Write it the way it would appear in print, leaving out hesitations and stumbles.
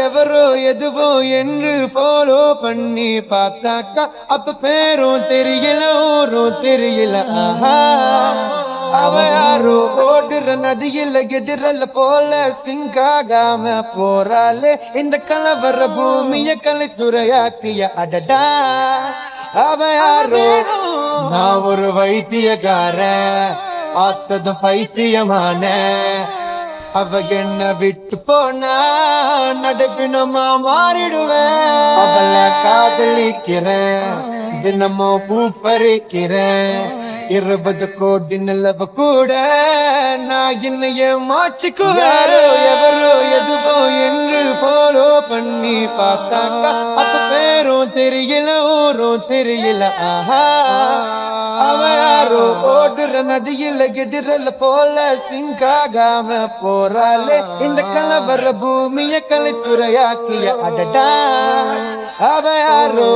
எவரோ எதுவோ என்று ஃபாலோ பண்ணி பார்த்தாக்கா அப்ப பேரும் தெரியல ஊரும் தெரியல ஆஹா அவ யாரோ ஓடுற நதியில எதிரல போல சிங்காகாம போறாளே இந்த கலவர பூமிய கலைத்துறையாக்கிய அடடா அவ யாரோ நான் ஒரு வைத்தியக்காரன் பார்த்ததும் பைத்தியமான அவ என்ன விட்டு போனா நடப்பினமா மாறிடுவேன் அவளை காதலிக்கிறேன் தினமும் பூ பறிக்கிறேன் 20 கோடி நிலவ கூட நான் என்னைய மாச்சிக்குவேன் எவரோ எதுவோ என்று ஃபாலோ பண்ணி பார்த்தாக்கா அப்ப பேரும் தெரியல ஊரும் தெரியல ஆஹா அவ யாரோ ஓடுற நதியில எதிரல போல சிங்காகாம போறாளே இந்த கலவர பூமிய கலைத்துறையாக்கிய அடடா அவ யாரோ